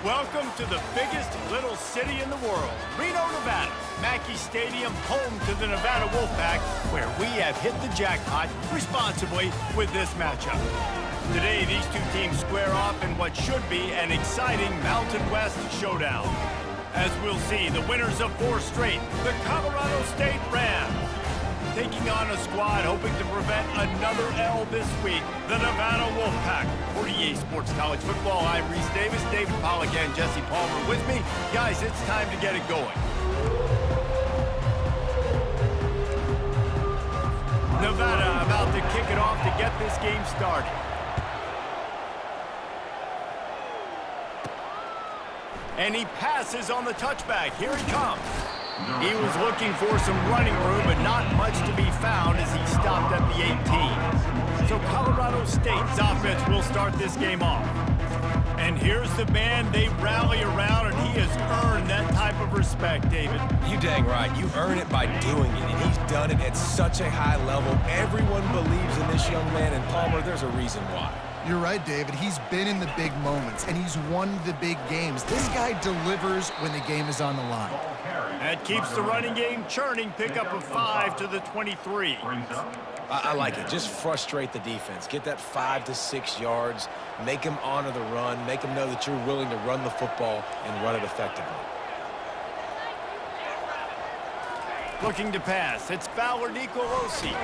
Welcome to the biggest little city in the world, Reno, Nevada. Mackey Stadium, home to the Nevada Wolfpack, where we have hit the jackpot responsibly with this matchup. Today, these two teams square off in what should be an exciting Mountain West showdown. As we'll see, the winners of 4 straight, the Colorado State Rams, taking on a squad hoping to prevent another L this week, the Nevada Wolfpack. For EA Sports College Football, I'm Reese Davis, David Pollack, and Jesse Palmer with me. Guys, it's time to get it going. Nevada about to kick it off to get this game started. And he passes on the touchback. Here he comes. He was looking for some running room, but not much to be found as he stopped at the 18. So Colorado State's offense will start this game off. And here's the man they rally around, and he has earned that type of respect, David. You dang right. You earn it by doing it, and he's done it at such a high level. Everyone believes in this young man, and Palmer, there's a reason why. You're right, David. He's been in the big moments, and he's won the big games. This guy delivers when the game is on the line. That keeps the running game churning. Pickup of 5 to the 23. I like it. Just frustrate the defense. Get that 5 to 6 yards. Make them honor the run. Make them know that you're willing to run the football and run it effectively. Looking to pass. It's Fowler Nicolosi.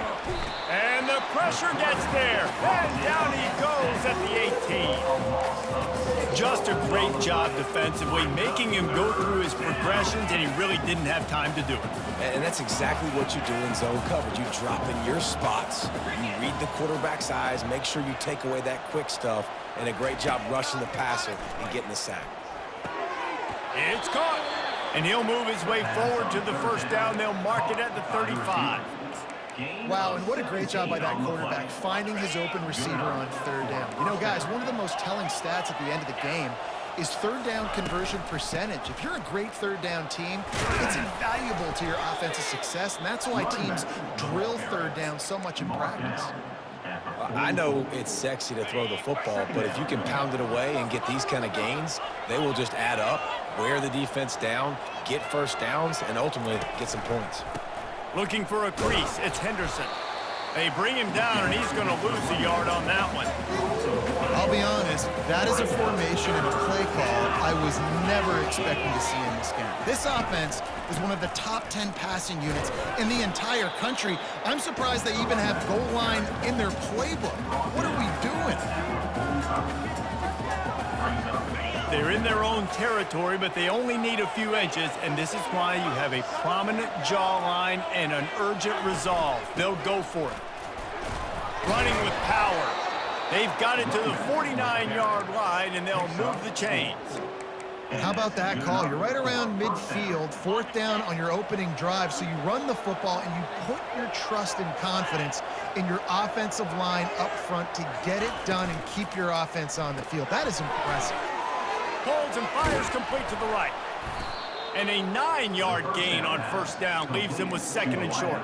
And the pressure gets there. And down he goes at the 18. Just a great job defensively, making him go through his progressions, and he really didn't have time to do it. And that's exactly what you do in zone coverage. You drop in your spots. You read the quarterback's eyes. Make sure you take away that quick stuff. And a great job rushing the passer and getting the sack. It's caught. And he'll move his way forward to the first down. They'll mark it at the 35. Wow, and what a great job by that quarterback, finding his open receiver on 3rd down. You know, guys, one of the most telling stats at the end of the game is 3rd down conversion percentage. If you're a great 3rd down team, it's invaluable to your offensive success, and that's why teams drill 3rd down so much in practice. I know it's sexy to throw the football, but if you can pound it away and get these kind of gains, they will just add up, wear the defense down, get first downs, and ultimately get some points. Looking for a crease. It's Henderson. They bring him down, and he's going to lose a yard on that one. I'll be honest, that is a formation and a play call I was never expecting to see in this game. This offense is one of the top 10 passing units in the entire country. I'm surprised they even have goal line in their playbook. What are we doing? They're in their own territory, but they only need a few inches, and this is why you have a prominent jawline and an urgent resolve. They'll go for it. Running with power. They've got it to the 49-yard line, and they'll move the chains. And how about that call? You're right around midfield, 4th down on your opening drive, so you run the football and you put your trust and confidence in your offensive line up front to get it done and keep your offense on the field. That is impressive. Holds and fires complete to the right. And a 9-yard gain on 1st down leaves him with 2nd and short.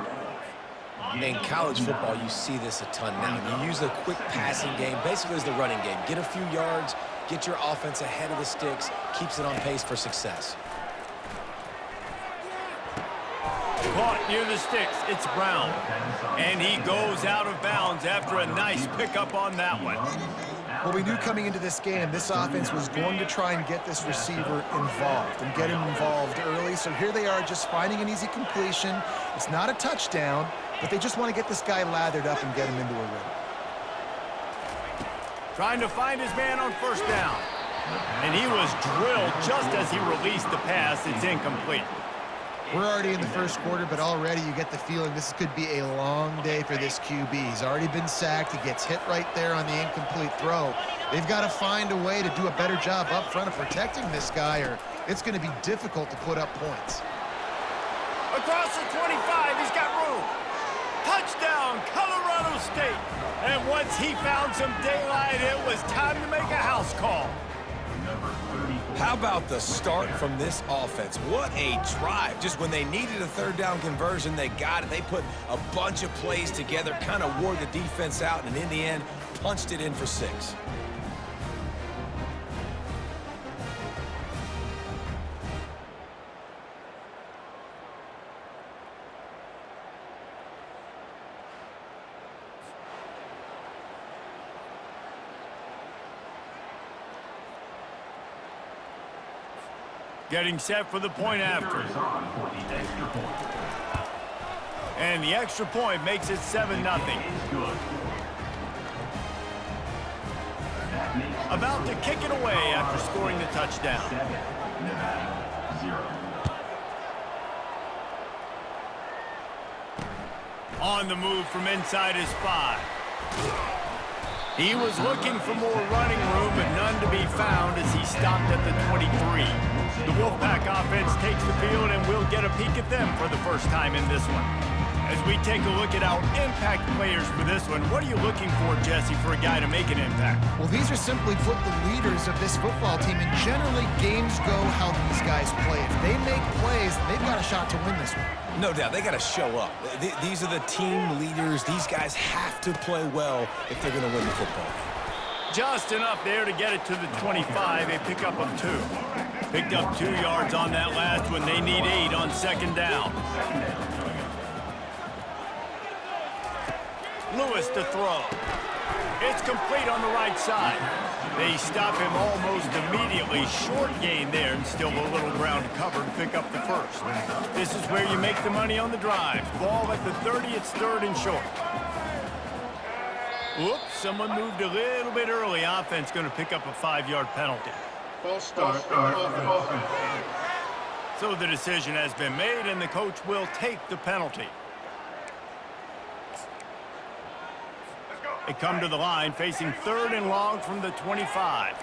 In college football, you see this a ton now. You use the quick passing game, basically as the running game. Get a few yards, get your offense ahead of the sticks, keeps it on pace for success. Caught near the sticks, it's Brown. And he goes out of bounds after a nice pickup on that one. Well, we knew coming into this game, this offense was going to try and get this receiver involved and get him involved early. So here they are just finding an easy completion. It's not a touchdown, but they just want to get this guy lathered up and get him into a rhythm. Trying to find his man on 1st down. And he was drilled just as he released the pass. It's incomplete. We're already in the 1st quarter, but already you get the feeling this could be a long day for this QB. He's already been sacked. He gets hit right there on the incomplete throw. They've got to find a way to do a better job up front of protecting this guy, or it's going to be difficult to put up points. Across the 25, he's got room. Touchdown, Colorado State. And once he found some daylight, it was time to make a house call. How about the start from this offense? What a drive. Just when they needed a 3rd down conversion, they got it. They put a bunch of plays together, kind of wore the defense out, and in the end, punched it in for 6. Getting set for the point after. And the extra point makes it 7-0. About to kick it away after scoring the touchdown. On the move from inside his 5. He was looking for more running room, but none to be found as he stopped at the 23. The Wolfpack offense takes the field, and we'll get a peek at them for the first time in this one. As we take a look at our impact players for this one, what are you looking for, Jesse, for a guy to make an impact? Well, these are simply put the leaders of this football team, and generally games go how these guys play. If they make plays, they've got a shot to win this one. No doubt, they got to show up. These are the team leaders. These guys have to play well if they're going to win the football game. Just enough there to get it to the 25, a pickup of 2. Picked up 2 yards on that last one. They need 8 on second down. Lewis to throw. It's complete on the right side. They stop him almost immediately. Short gain there, and still a little ground to cover to pick up the first. This is where you make the money on the drives. Ball at the 30, it's 3rd and short. Whoops, someone moved a little bit early. Offense going to pick up a 5-yard penalty. False start. So the decision has been made, and the coach will take the penalty. They come to the line, facing 3rd and long from the 25.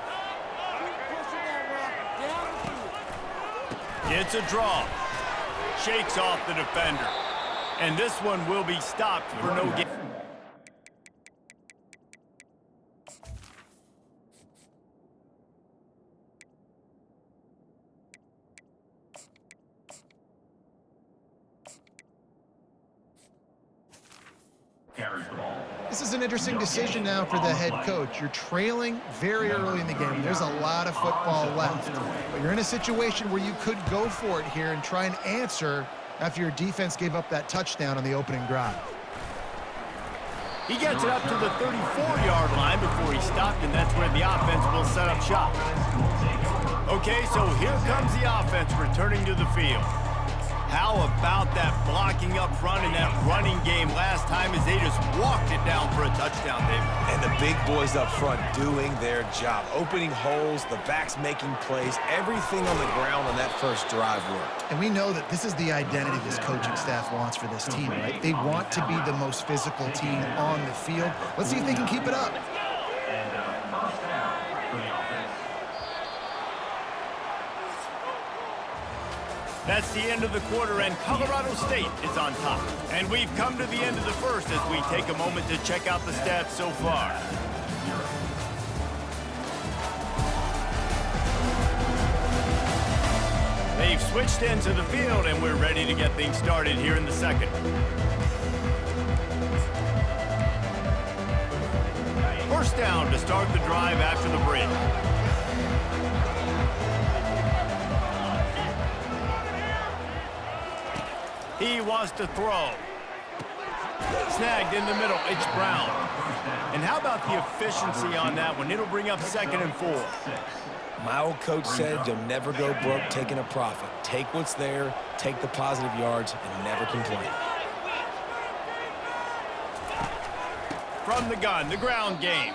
It's a draw. Shakes off the defender. And this one will be stopped for no gain. This is an interesting decision now for the head coach. You're trailing very early in the game. There's a lot of football left. But you're in a situation where you could go for it here and try and answer after your defense gave up that touchdown on the opening drive. He gets it up to the 34-yard line before he stopped, and that's where the offense will set up shop. Okay, so here comes the offense returning to the field. How about that blocking up front in that running game last time as they just walked it down for a touchdown, David? And the big boys up front doing their job. Opening holes, the backs making plays, everything on the ground on that first drive worked. And we know that this is the identity this coaching staff wants for this team, right? They want to be the most physical team on the field. Let's see if they can keep it up. That's the end of the quarter, and Colorado State is on top. And we've come to the end of the first as we take a moment to check out the stats so far. They've switched into the field, and we're ready to get things started here in the second. First down to start the drive after the break. He wants to throw. Snagged in the middle. It's Brown. And how about the efficiency on that one? It'll bring up 2nd and 4. My old coach said you'll never go broke taking a profit. Take what's there, take the positive yards, and never complain. From the gun, the ground game.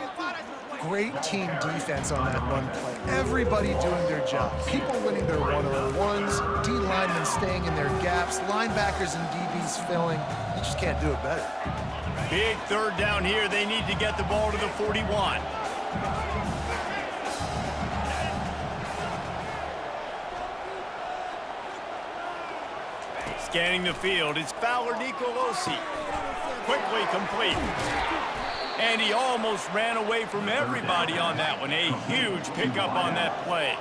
Great team defense on that run play. Everybody doing their job. People winning their one-on-ones, D linemen staying in their gaps, linebackers and DBs filling. You just can't do it better. Big 3rd down here. They need to get the ball to the 41. Scanning the field, it's Fowler Nicolosi. Quickly complete. And he almost ran away from everybody on that one. A huge pickup on that play.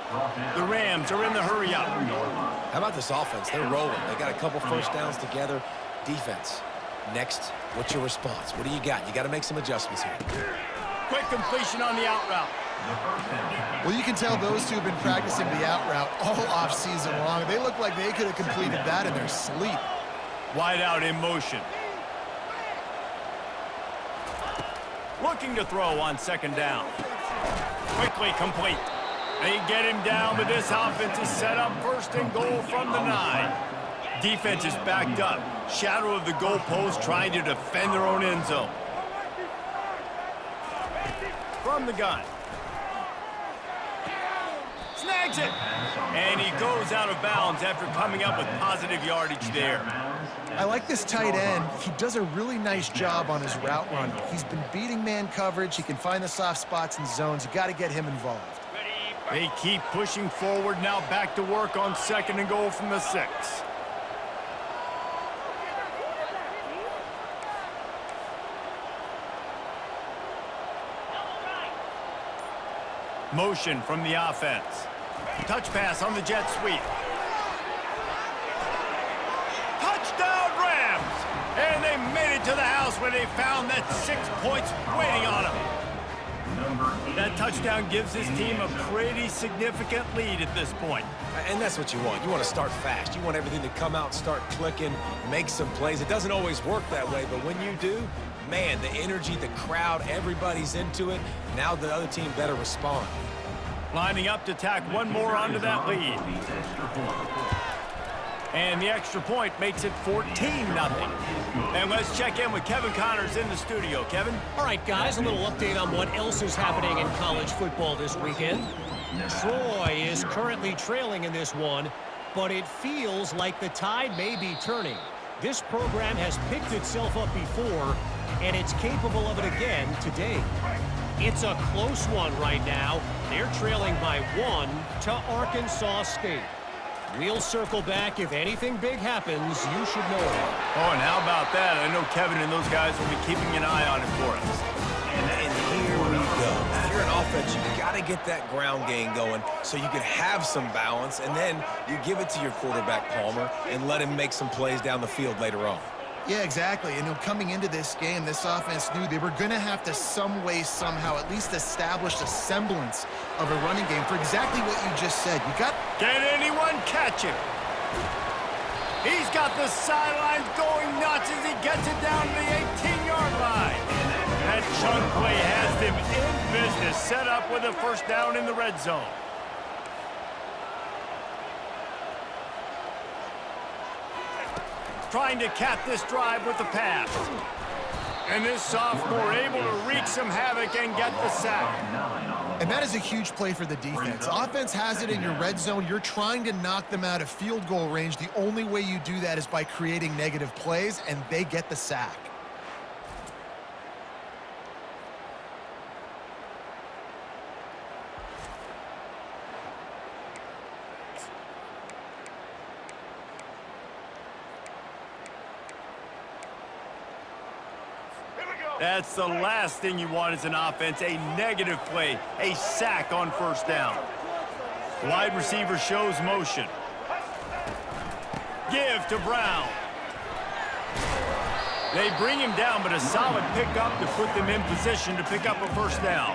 The Rams are in the hurry-up. How about this offense? They're rolling. They got a couple first downs together. Defense. Next, what's your response? What do you got? You got to make some adjustments here. Quick completion on the out route. Well, you can tell those two have been practicing the out route all off-season long. They look like they could have completed that in their sleep. Wide out in motion. Looking to throw on 2nd down. Quickly complete. They get him down, but this offense is set up first and goal from the 9. Defense is backed up. Shadow of the goalpost trying to defend their own end zone. From the gun. Snags it. And he goes out of bounds after coming up with positive yardage there. I like this tight end. He does a really nice job on his route run. He's been beating man coverage. He can find the soft spots and zones. You got to get him involved. They keep pushing forward, now back to work on second and goal from the 6. Motion from the offense. Touch pass on the jet sweep. Touchdown Rams! And they made it to the house where they found that 6 points waiting on them. That touchdown gives this team a pretty significant lead at this point. And that's what you want. You want to start fast. You want everything to come out, start clicking, make some plays. It doesn't always work that way, but when you do, man, the energy, the crowd, everybody's into it. Now the other team better respond. Lining up to tack one more onto that lead. And the extra point makes it 14-0. And let's check in with Kevin Connors in the studio. Kevin? All right, guys, a little update on what else is happening in college football this weekend. Troy is currently trailing in this one, but it feels like the tide may be turning. This program has picked itself up before, and it's capable of it again today. It's a close one right now. They're trailing by 1 to Arkansas State. We'll circle back. If anything big happens, you should know it. Oh, and how about that? I know Kevin and those guys will be keeping an eye on it for us. And here we go. If you're an offense, you got to get that ground game going so you can have some balance, and then you give it to your quarterback, Palmer, and let him make some plays down the field later on. Yeah, exactly. You know, coming into this game, this offense knew they were going to have to some way, somehow, at least establish a semblance of a running game for exactly what you just said. You got... Can anyone catch him? He's got the sidelines going nuts as he gets it down to the 18-yard line. That chunk play has them in business, set up with a first down in the red zone. Trying to cap this drive with the pass. And this sophomore able to wreak some havoc and get the sack. And that is a huge play for the defense. Offense has it in your red zone. You're trying to knock them out of field goal range. The only way you do that is by creating negative plays, and they get the sack. That's the last thing you want as an offense, a negative play, a sack on first down. Wide receiver shows motion. Give to Brown. They bring him down, but a solid pickup to put them in position to pick up a first down.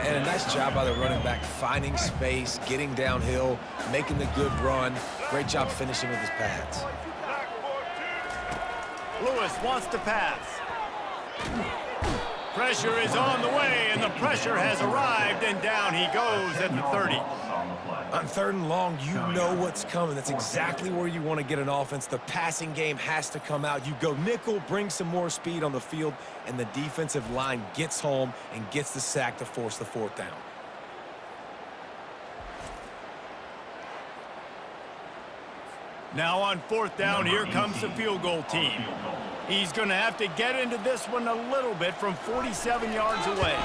And a nice job by the running back, finding space, getting downhill, making the good run. Great job finishing with his pads. Lewis wants to pass. Pressure is on the way, and the pressure has arrived, and down he goes at the 30. On 3rd and long, you know what's coming. That's exactly where you want to get an offense. The passing game has to come out. You go nickel, bring some more speed on the field, and the defensive line gets home and gets the sack to force the 4th down. Now on 4th down, here comes the field goal team. He's going to have to get into this one a little bit from 47 yards away.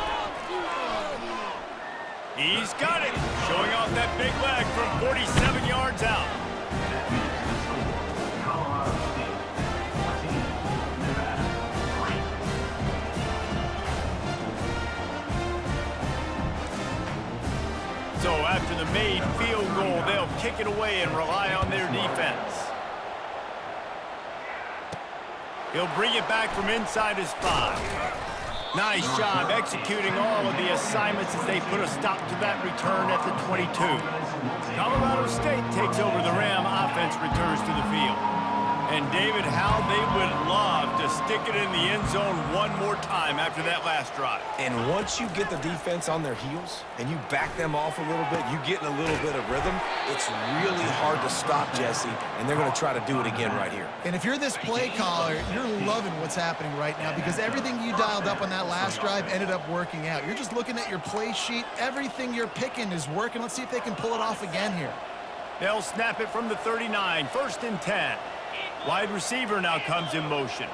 He's got it, showing off that big leg from 47 yards out. So after the made field goal, they'll kick it away and rely on their defense. He'll bring it back from inside his 5. Nice job executing all of the assignments as they put a stop to that return at the 22. Colorado State takes over the Ram offense, returns to the field. And And, David, how they would love to stick it in the end zone one more time after that last drive. And once you get the defense on their heels and you back them off a little bit, you get in a little bit of rhythm, it's really hard to stop, Jesse, and they're going to try to do it again right here. And if you're this play caller, you're loving what's happening right now because everything you dialed up on that last drive ended up working out. You're just looking at your play sheet. Everything you're picking is working. Let's see if they can pull it off again here. They'll snap it from the 39, 1st and 10. Wide receiver now comes in motion.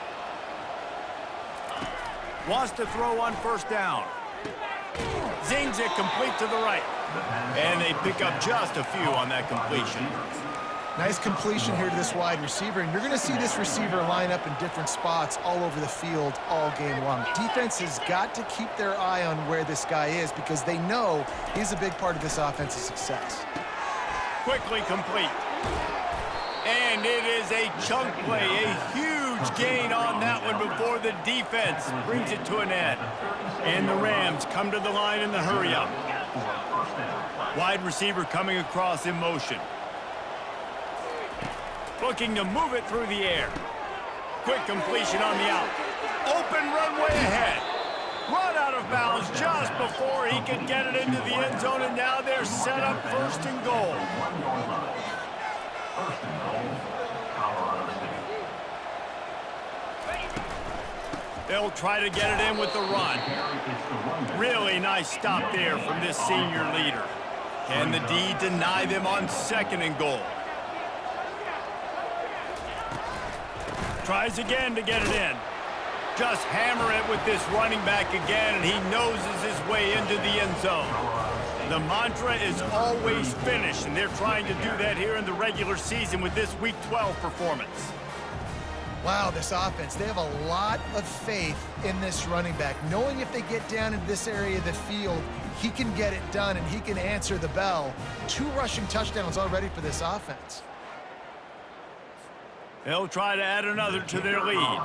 Wants to throw on 1st down. Zings it complete to the right. And they pick up just a few on that completion. Nice completion here to this wide receiver, and you're going to see this receiver line up in different spots all over the field all game long. Defense has got to keep their eye on where this guy is because they know he's a big part of this offense's success. Quickly complete. And it is a chunk play, a huge gain on that one before the defense brings it to an end. And the Rams come to the line in the hurry-up. Wide receiver coming across in motion. Looking to move it through the air. Quick completion on the out. Open runway ahead. Run out of bounds just before he could get it into the end zone, and now they're set up 1st and goal. They'll try to get it in with the run. Really nice stop there from this senior leader. Can the D deny them on 2nd and goal? Tries again to get it in. Just hammer it with this running back again, and he noses his way into the end zone. The mantra is always finish, and they're trying to do that here in the regular season with this Week 12 performance. Wow, this offense, they have a lot of faith in this running back, knowing if they get down into this area of the field, he can get it done and he can answer the bell. 2 rushing touchdowns already for this offense. They'll try to add another to their lead.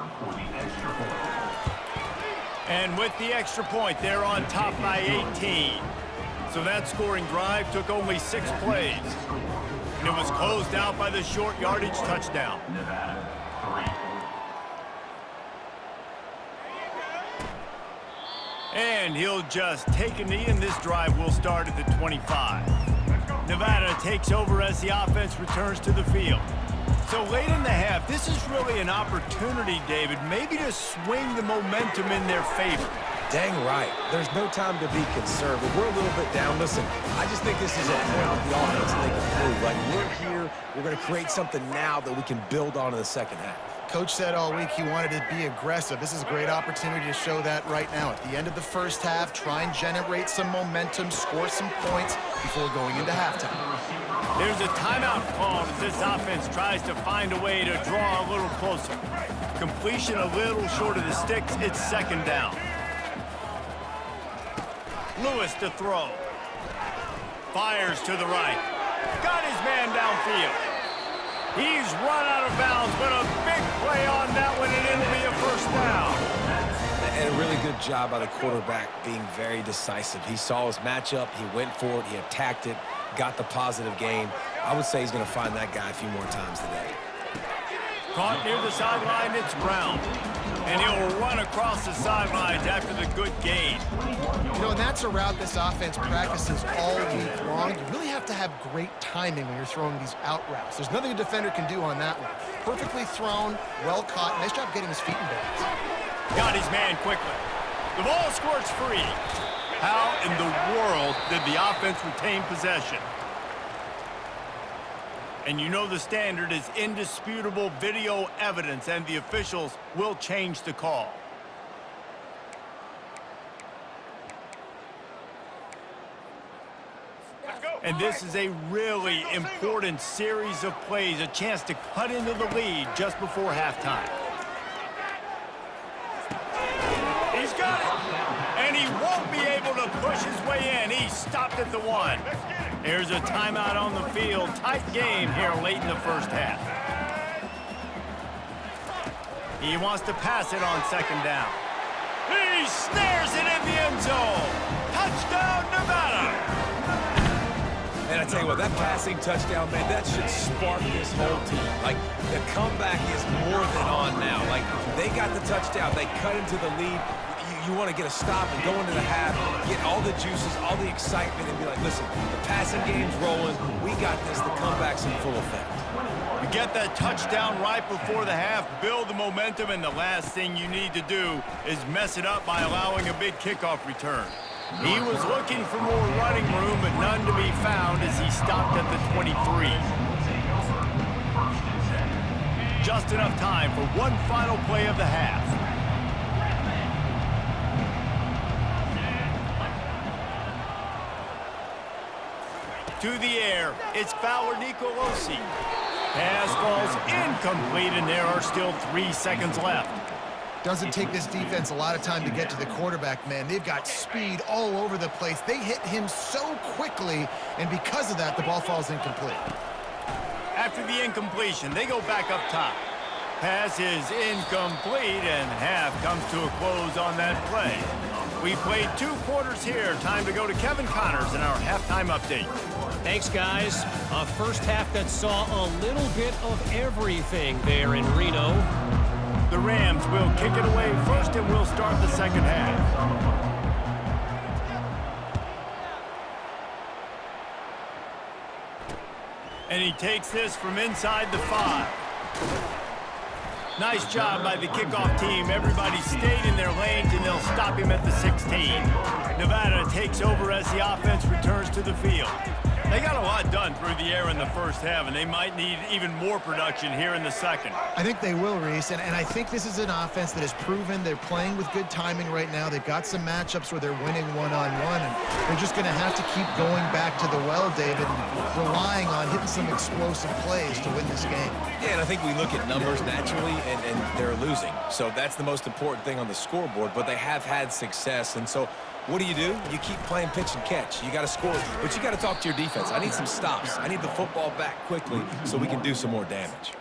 And with the extra point, they're on top by 18. So that scoring drive took only 6 plays. And it was closed out by the short yardage touchdown. And he'll just take a knee, and this drive will start at the 25. Nevada takes over as the offense returns to the field. So late in the half, this is really an opportunity, David, maybe to swing the momentum in their favor. Dang right. There's no time to be conservative. We're a little bit down. Listen, I just think this is a point with the offense they can prove. Like, we're here, we're going to create something now that we can build on in the 2nd half. Coach said all week he wanted to be aggressive. This is a great opportunity to show that right now. At the end of the 1st half, try and generate some momentum, score some points before going into halftime. There's a timeout called as this offense tries to find a way to draw a little closer. Completion a little short of the sticks. It's 2nd down. Lewis to throw. Fires to the right. Got his man downfield. He's run out of bounds, but a big play on that one, and it'll be a 1st down. And a really good job by the quarterback being very decisive. He saw his matchup, he went for it, he attacked it, got the positive gain. I would say he's going to find that guy a few more times today. Caught near the sideline, it's Brown. And he'll run across the sidelines after the good gain. You know, and that's a route this offense practices all week long. You really have to have great timing when you're throwing these out routes. There's nothing a defender can do on that one. Perfectly thrown, well caught. Nice job getting his feet in bounds. Got his man quickly. The ball squirts free. How in the world did the offense retain possession? And you know the standard is indisputable video evidence, and the officials will change the call. And this is a really important series of plays, a chance to cut into the lead just before halftime. He's got it, and he won't be able to push his way in. He stopped at the 1. There's a timeout on the field. Tight game here late in the 1st half. He wants to pass it on 2nd down. He snares it in the end zone. Touchdown, Nevada. And I tell you what, that passing touchdown, man, that should spark this whole team. Like, the comeback is more than on now. Like, they got the touchdown. They cut into the lead. You want to get a stop and go into the half, get all the juices, all the excitement, and be like, listen, the passing game's rolling. We got this. The comeback's in full effect. You get that touchdown right before the half, build the momentum, and the last thing you need to do is mess it up by allowing a big kickoff return. He was looking for more running room, but none to be found as he stopped at the 23. Just enough time for one final play of the half. To the air, it's Fowler Nicolosi. Pass falls incomplete, and there are still 3 seconds left. Doesn't take this defense a lot of time to get to the quarterback, man. They've got speed all over the place. They hit him so quickly, and because of that, the ball falls incomplete. After the incompletion, they go back up top. Pass is incomplete, and half comes to a close on that play. We played 2 quarters here. Time to go to Kevin Connors in our halftime update. Thanks, guys. A first half that saw a little bit of everything there in Reno. The Rams will kick it away first, and we'll start the second half. And he takes this from inside the 5. Nice job by the kickoff team. Everybody stayed in their lanes, and they'll stop him at the 16. Nevada takes over as the offense returns to the field. They got a lot done through the air in the first half, and they might need even more production here in the second. I think they will, Reese, and I think this is an offense that has proven they're playing with good timing right now. They've got some matchups where they're winning one-on-one, and they're just going to have to keep going back to the well, David, and relying on hitting some explosive plays to win this game. Yeah, and I think we look at numbers naturally, and they're losing. So that's the most important thing on the scoreboard, but they have had success, and so what do? You keep playing pitch and catch. You got to score, but you got to talk to your defense. I need some stops. I need the football back quickly so we can do some more damage.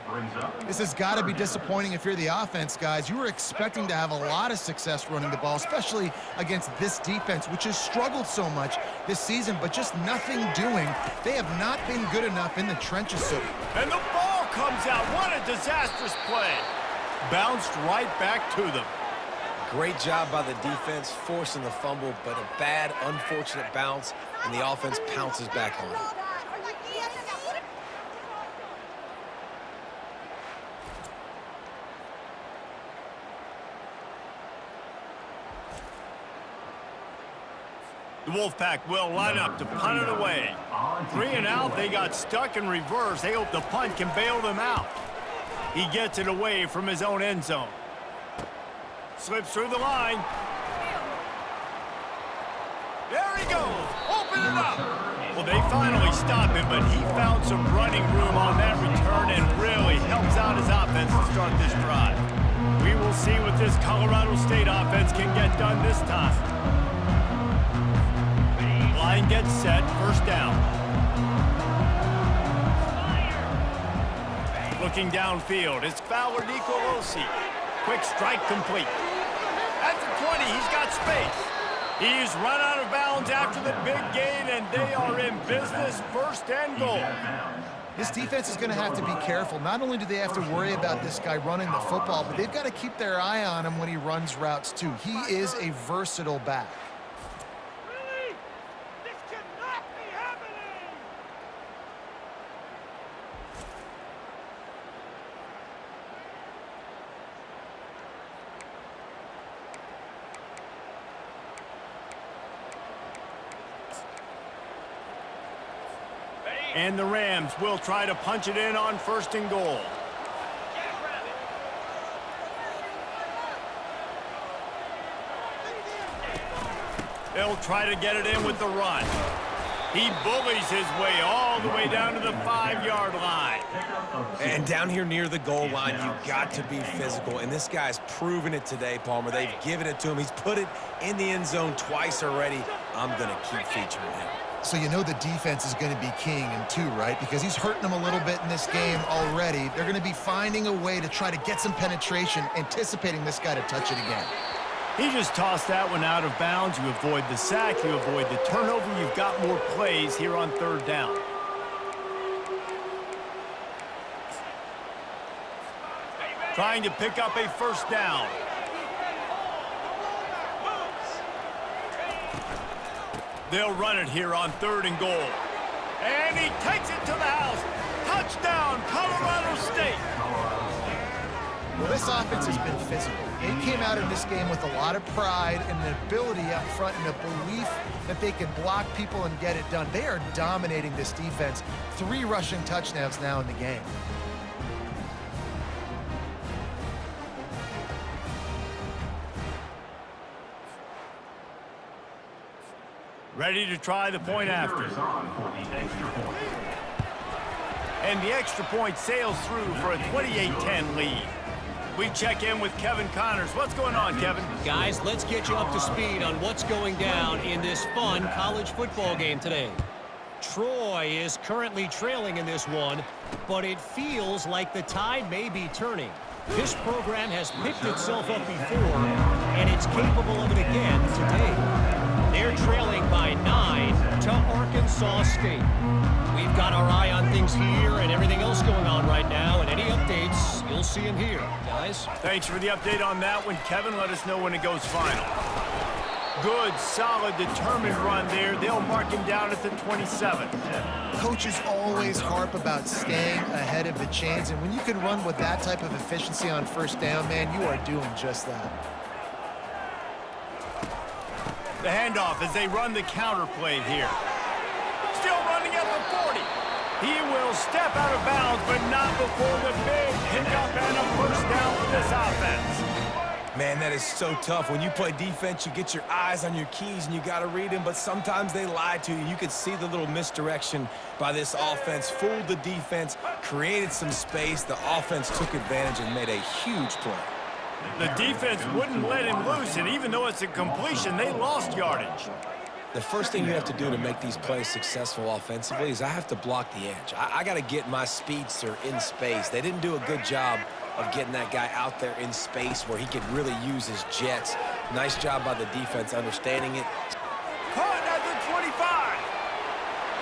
This has got to be disappointing if you're the offense, guys. You were expecting to have a lot of success running the ball, especially against this defense, which has struggled so much this season, but just nothing doing. They have not been good enough in the trenches. And the ball comes out. What a disastrous play. Bounced right back to them. Great job by the defense forcing the fumble, but a bad, unfortunate bounce, and the offense pounces back on it. The Wolfpack will line up to punt it away. 3 and out, they got stuck in reverse. They hope the punt can bail them out. He gets it away from his own end zone. Slips through the line. There he goes. Open it up. Well, they finally stop him, but he found some running room on that return and really helps out his offense to start this drive. We will see what this Colorado State offense can get done this time. Line gets set. First down. Looking downfield, it's Fowler Nicolosi. Quick strike complete. At the 20, he's got space. He's run out of bounds after the big gain, and they are in business, first and goal. This defense is going to have to be careful. Not only do they have to worry about this guy running the football, but they've got to keep their eye on him when he runs routes, too. He is a versatile back. And the Rams will try to punch it in on first and goal. They'll try to get it in with the run. He bullies his way all the way down to the 5-yard line. And down here near the goal line, you've got to be physical. And this guy's proven it today, Palmer. They've given it to him. He's put it in the end zone twice already. I'm going to keep featuring him. So you know the defense is going to be keying him too, right? Because he's hurting them a little bit in this game already. They're going to be finding a way to try to get some penetration, anticipating this guy to touch it again. He just tossed that one out of bounds. You avoid the sack, you avoid the turnover. You've got more plays here on third down. Trying to pick up a first down. They'll run it here on 3rd and goal. And he takes it to the house. Touchdown, Colorado State. Well, this offense has been physical. It came out in this game with a lot of pride and an ability up front and a belief that they can block people and get it done. They are dominating this defense. 3 rushing touchdowns now in the game. Ready to try the point after. And the extra point sails through for a 28-10 lead. We check in with Kevin Connors. What's going on, Kevin? Guys, let's get you up to speed on what's going down in this fun college football game today. Troy is currently trailing in this one, but it feels like the tide may be turning. This program has picked itself up before, and it's capable of it again today. They're trailing by 9 to Arkansas State. We've got our eye on things here and everything else going on right now, and any updates, you'll see them here, guys. Thanks for the update on that one, Kevin. Let us know when it goes final. Good, solid, determined run there. They'll mark him down at the 27. Coaches always harp about staying ahead of the chains, and when you can run with that type of efficiency on first down, man, you are doing just that. The handoff as they run the counter play here. Still running at the 40. He will step out of bounds, but not before the big pickup and a first down for this offense. Man, that is so tough. When you play defense, you get your eyes on your keys and you got to read them, but sometimes they lie to you. You could see the little misdirection by this offense, fooled the defense, created some space. The offense took advantage and made a huge play. The defense wouldn't let him loose, and even though it's a completion, they lost yardage. The first thing you have to do to make these plays successful offensively is I have to block the edge. I got to get my speedster in space. They didn't do a good job of getting that guy out there in space where he could really use his jets. Nice job by the defense understanding it. Caught at the 25.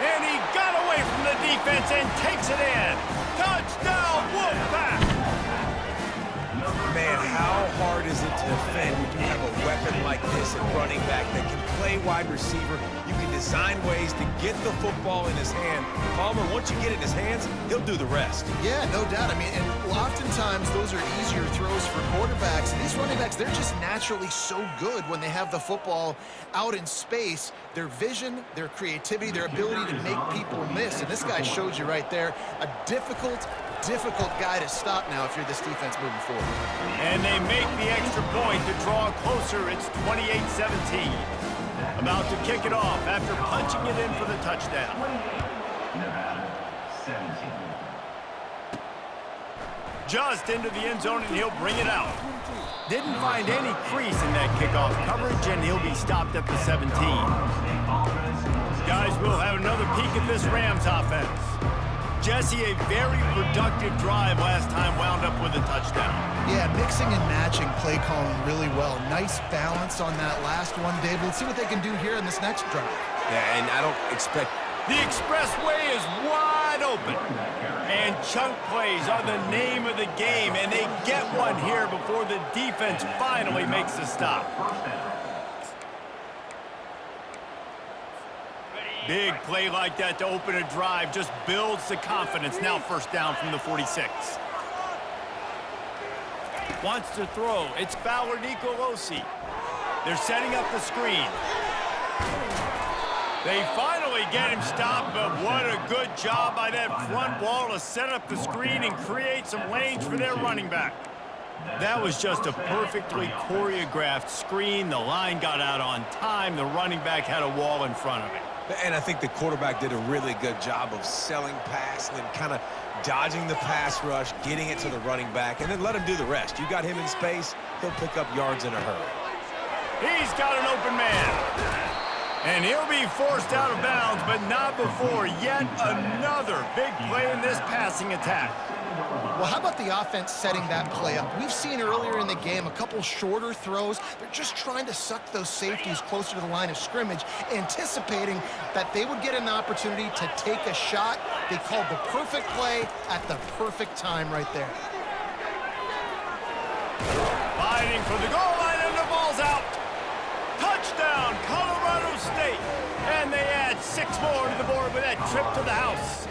And he got away from the defense and takes it in. Touchdown, Wolfpack! Man, how hard is it to defend when you have a weapon like this at running back that can play wide receiver? You can design ways to get the football in his hand. Palmer, once you get it in his hands, he'll do the rest. Yeah, no doubt. I mean, and oftentimes those are easier throws for quarterbacks. And these running backs, they're just naturally so good when they have the football out in space. Their vision, their creativity, their ability to make people miss. And this guy showed you right there, a difficult guy to stop now if you're this defense moving forward. And they make the extra point to draw closer. It's 28-17. About to kick it off after punching it in for the touchdown. Just into the end zone, and he'll bring it out. Didn't find any crease in that kickoff coverage, and he'll be stopped at the 17. Guys, we'll have another peek at this Rams offense. Jesse, a very productive drive last time, wound up with a touchdown. Yeah, mixing and matching play calling really well. Nice balance on that last one, Dave. Let's see what they can do here in this next drive. Yeah, and I don't expect... The expressway is wide open. And chunk plays are the name of the game, and they get one here before the defense finally makes a stop. Big play like that to open a drive just builds the confidence. Now first down from the 46. Wants to throw. It's Fowler Nicolosi. They're setting up the screen. They finally get him stopped, but what a good job by that front wall to set up the screen and create some lanes for their running back. That was just a perfectly choreographed screen. The line got out on time. The running back had a wall in front of him. And I think the quarterback did a really good job of selling pass and then kind of dodging the pass rush, getting it to the running back, and then let him do the rest. You got him in space, he'll pick up yards in a hurry. He's got an open man. And he'll be forced out of bounds, but not before yet another big play in this passing attack. Well, how about the offense setting that play up? We've seen earlier in the game a couple shorter throws. They're just trying to suck those safeties closer to the line of scrimmage, anticipating that they would get an opportunity to take a shot. They called the perfect play at the perfect time right there. Fighting for the goal line, and the ball's out. Touchdown, Colorado State. And they add 6 more to the board with that trip to the house.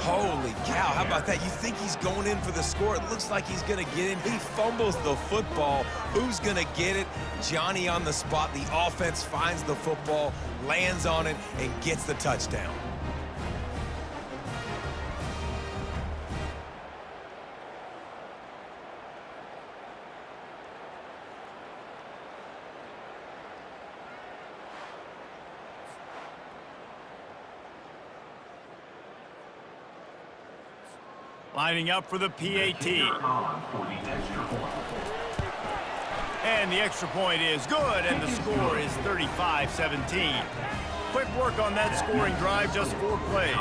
Holy cow, how about that? You think he's going in for the score. It looks like he's going to get in. He fumbles the football. Who's going to get it? Johnny on the spot. The offense finds the football, lands on it, and gets the touchdown. Lining up for the PAT. And the extra point is good, and the score is 35-17. Quick work on that scoring drive, just 4 plays.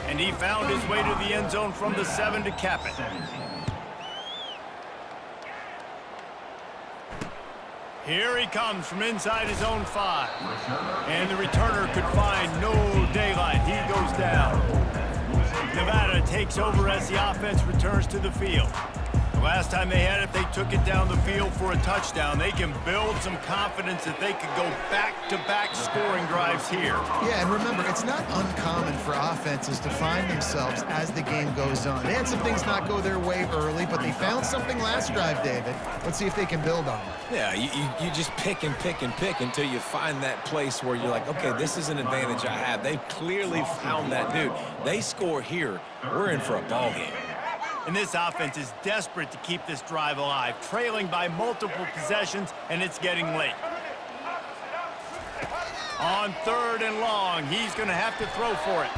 And he found his way to the end zone from the 7 to cap it. Here he comes from inside his own 5. And the returner could find no daylight. He goes down. Nevada takes over as the offense returns to the field. The last time they had it, they took it down the field for a touchdown. They can build some confidence that they could go back-to-back scoring drives here. Yeah, and remember, it's not uncommon for offenses to find themselves as the game goes on. They had some things not go their way early, but they found something last drive, David. Let's see if they can build on it. Yeah, you just pick and pick and pick until you find that place where you're like, okay, this is an advantage I have. They've clearly found that dude. They score here, we're in for a ball game. And this offense is desperate to keep this drive alive, trailing by multiple possessions, and it's getting late. On 3rd and long, he's going to have to throw for it.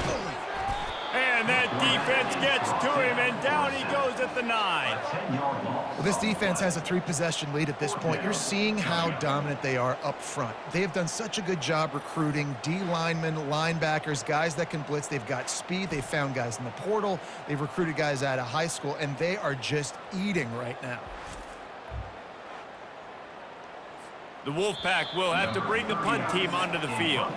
And that defense gets to him, and down he goes at the 9. Well, this defense has a 3-possession lead at this point. You're seeing how dominant they are up front. They have done such a good job recruiting D linemen, linebackers, guys that can blitz. They've got speed. They've found guys in the portal. They've recruited guys out of high school, and they are just eating right now. The Wolfpack will have to bring the punt team onto the field.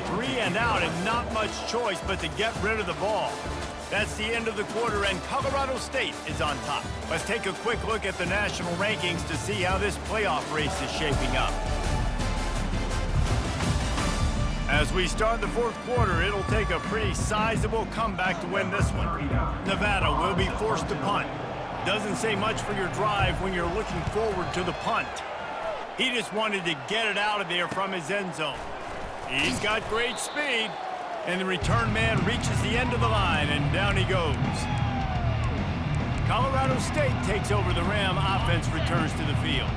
3 and out, and not much choice but to get rid of the ball. That's the end of the quarter, and Colorado State is on top. Let's take a quick look at the national rankings to see how this playoff race is shaping up. As we start the 4th quarter, it'll take a pretty sizable comeback to win this one. Nevada will be forced to punt. Doesn't say much for your drive when you're looking forward to the punt. He just wanted to get it out of there from his end zone. He's got great speed, and the return man reaches the end of the line, and down he goes. Colorado State takes over the Ram. Offense returns to the field.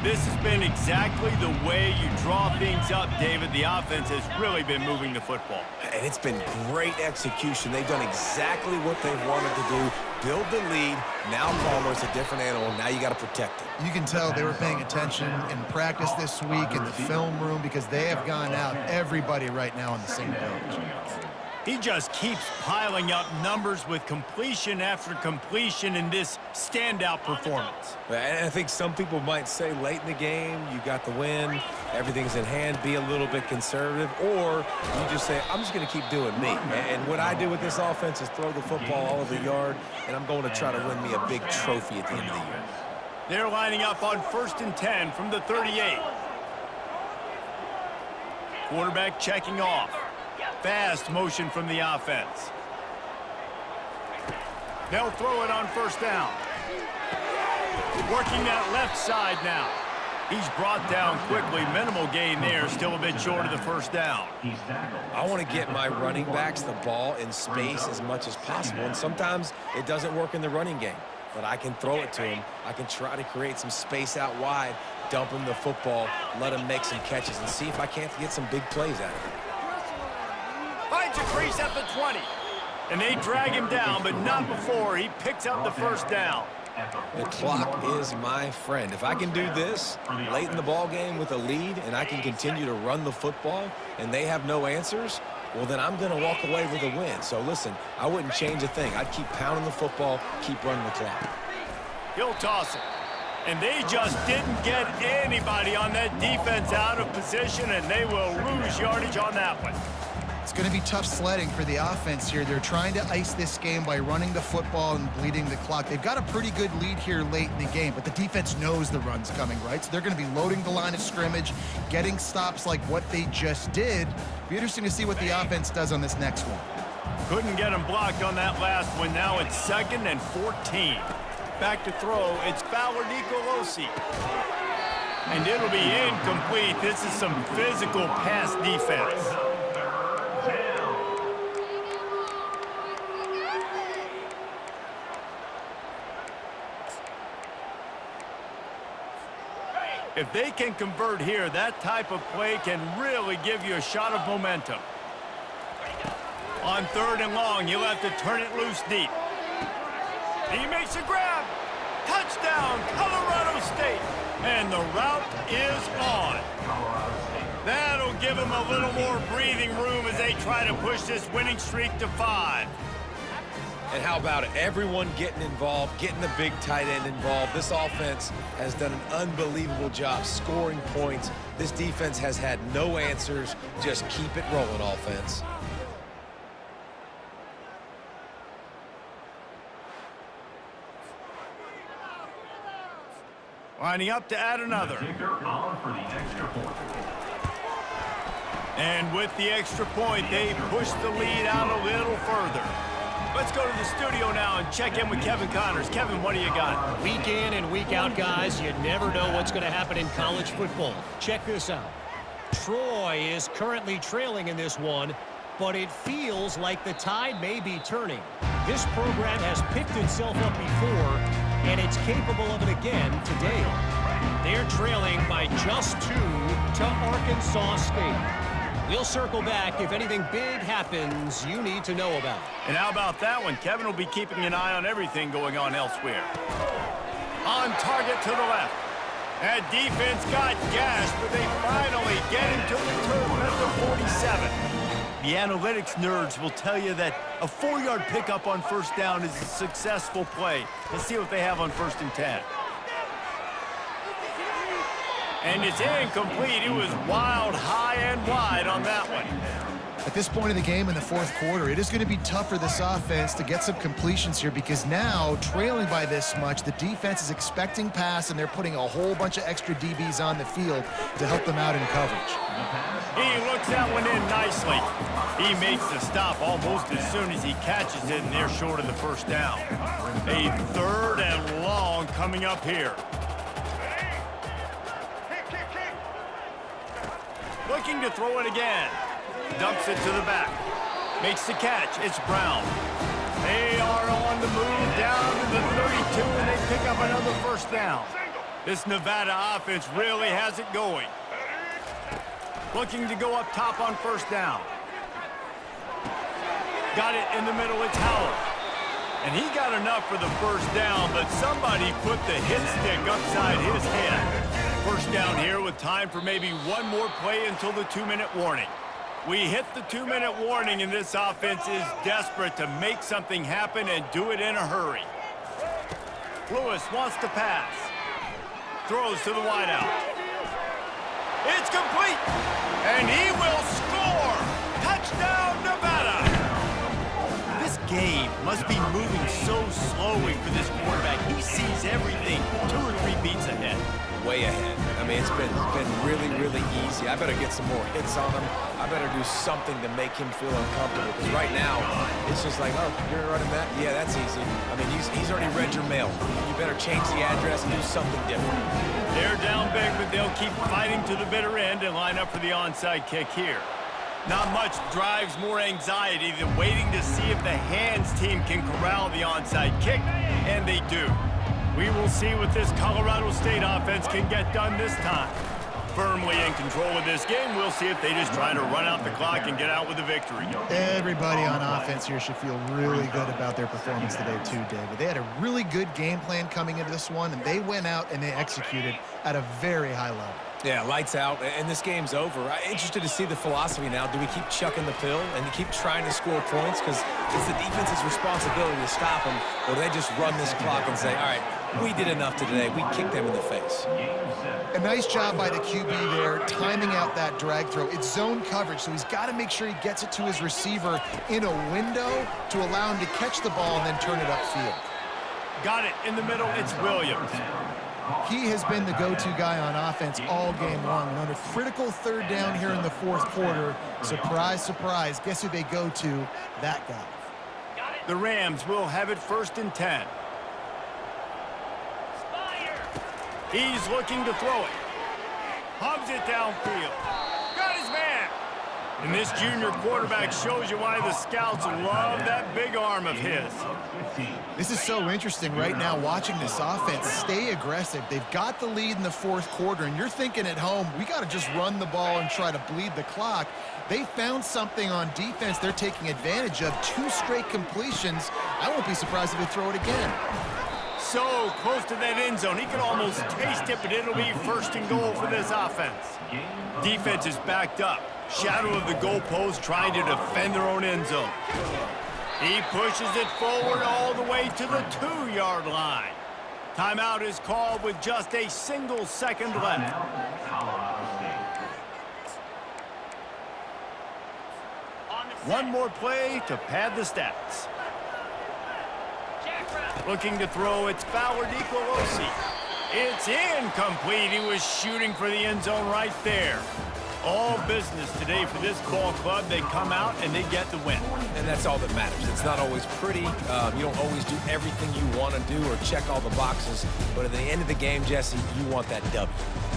This has been exactly the way you draw things up, David. The offense has really been moving the football. And it's been great execution. They've done exactly what they wanted to do. Build the lead. Now Palmer's a different animal. Now you got to protect it. You can tell they were paying attention in practice this week in the film room because they have gone out, everybody right now on the same page. He just keeps piling up numbers with completion after completion in this standout performance. And I think some people might say late in the game, you got the win, everything's in hand, be a little bit conservative, or you just say, I'm just going to keep doing me. And what I do with this offense is throw the football all over the yard, and I'm going to try to win me a big trophy at the end of the year. They're lining up on 1st and 10 from the 38. Quarterback checking off. Fast motion from the offense. They'll throw it on 1st down. Working that left side now. He's brought down quickly. Minimal gain there. Still a bit short of the 1st down. I want to get my running backs the ball in space as much as possible. And sometimes it doesn't work in the running game. But I can throw it to him. I can try to create some space out wide, dump him the football, let him make some catches, and see if I can't get some big plays out of it. Finds a crease at the 20. And they drag him down, but not before he picks up the 1st down. The clock is my friend. If I can do this late in the ball game with a lead and I can continue to run the football and they have no answers, well, then I'm going to walk away with a win. So, listen, I wouldn't change a thing. I'd keep pounding the football, keep running the clock. He'll toss it. And they just didn't get anybody on that defense out of position, and they will lose yardage on that one. It's going to be tough sledding for the offense here. They're trying to ice this game by running the football and bleeding the clock. They've got a pretty good lead here late in the game, but the defense knows the run's coming, right? So they're going to be loading the line of scrimmage, getting stops like what they just did. Be interesting to see what the offense does on this next one. Couldn't get him blocked on that last one. Now it's 2nd and 14. Back to throw, it's Fowler Nicolosi. And it'll be incomplete. This is some physical pass defense. If they can convert here, that type of play can really give you a shot of momentum. On 3rd and long, you'll have to turn it loose deep. He makes a grab. Touchdown, Colorado State. And the route is on. That'll give them a little more breathing room as they try to push this winning streak to 5. And how about it? Everyone getting involved, getting the big tight end involved. This offense has done an unbelievable job scoring points. This defense has had no answers. Just keep it rolling, offense. Lining up to add another. And with the extra point, they push the lead out a little further. Let's go to the studio now and check in with Kevin Connors. Kevin, what do you got? Week in and week out, guys, you never know what's going to happen in college football. Check this out. Troy is currently trailing in this one, but it feels like the tide may be turning. This program has picked itself up before, and it's capable of it again today. They're trailing by just 2 to Arkansas State. We'll circle back if anything big happens you need to know about. And how about that one? Kevin will be keeping an eye on everything going on elsewhere. On target to the left. That defense got gashed, but they finally get him to the turf at the 47. The analytics nerds will tell you that a 4-yard pickup on 1st down is a successful play. Let's see what they have on 1st and 10. And it's incomplete. It was wild, high and wide on that one. At this point in the game in the 4th quarter, it is going to be tough for this offense to get some completions here because now, trailing by this much, the defense is expecting pass, and they're putting a whole bunch of extra DBs on the field to help them out in coverage. He looks that one in nicely. He makes the stop almost as soon as he catches it, and they're short of the 1st down. A 3rd and long coming up here. Looking to throw it again. Dumps it to the back. Makes the catch. It's Brown. They are on the move down to the 32, and they pick up another 1st down. This Nevada offense really has it going. Looking to go up top on 1st down. Got it in the middle. It's Howard. And he got enough for the 1st down, but somebody put the hit stick upside his head. 1st down here with time for maybe one more play until the 2-minute warning. We hit the 2-minute warning, and this offense is desperate to make something happen and do it in a hurry. Lewis wants to pass. Throws to the wideout. It's complete, and he will score. Touchdown, Nevada. This game must be moving so slowly for this quarterback. He sees everything 2 or 3 beats ahead. Way ahead. I mean, it's been really, really easy. I better get some more hits on him. I better do something to make him feel uncomfortable. Because right now, it's just like, oh, you're running that? Yeah, that's easy. I mean, he's already read your mail. You better change the address and do something different. They're down big, but they'll keep fighting to the bitter end and line up for the onside kick here. Not much drives more anxiety than waiting to see if the hands team can corral the onside kick, and they do. We will see what this Colorado State offense can get done this time. Firmly in control of this game, we'll see if they just try to run out the clock and get out with a victory. Everybody on offense here should feel really good about their performance today too, David. They had a really good game plan coming into this one, and they went out and they executed at a very high level. Yeah, lights out, and this game's over. I'm interested to see the philosophy now. Do we keep chucking the pill and keep trying to score points? Because it's the defense's responsibility to stop them, or do they just run this clock and say, all right, we did enough today. We kicked them in the face. A nice job by the QB there, timing out that drag throw. It's zone coverage, so he's got to make sure he gets it to his receiver in a window to allow him to catch the ball and then turn it upfield. Got it in the middle. It's Williams. He has been the go-to guy on offense all game long. And on a critical third down here in the fourth quarter, surprise, surprise, guess who they go to? That guy. The Rams will have it 1st and 10. He's looking to throw it. Hugs it downfield. Got his man. And this junior quarterback shows you why the scouts love that big arm of his. This is so interesting right now watching this offense stay aggressive. They've got the lead in the fourth quarter, and you're thinking at home, we got to just run the ball and try to bleed the clock. They found something on defense they're taking advantage of. 2 straight completions. I won't be surprised if they throw it again. So close to that end zone. He can almost taste it, but it'll be 1st and goal for this offense. Defense is backed up. Shadow of the goalpost trying to defend their own end zone. He pushes it forward all the way to the 2-yard line. Timeout is called with just a single second left. One more play to pad the stats. Looking to throw, it's Fowler Nicolosi. It's incomplete. He was shooting for the end zone right there. All business today for this ball club. They come out and they get the win. And that's all that matters. It's not always pretty. You don't always do everything you want to do or check all the boxes. But at the end of the game, Jesse, you want that W.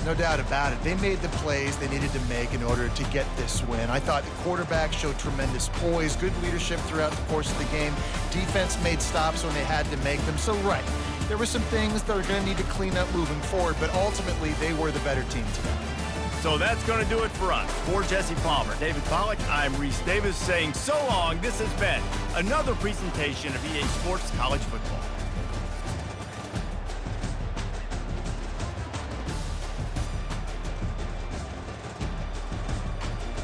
No doubt about it. They made the plays they needed to make in order to get this win. I thought the quarterback showed tremendous poise, good leadership throughout the course of the game. Defense made stops when they had to make them. So, right, there were some things that are going to need to clean up moving forward, but ultimately they were the better team today. So that's going to do it for us. For Jesse Palmer, David Pollack, I'm Reese Davis saying so long. This has been another presentation of EA Sports College Football.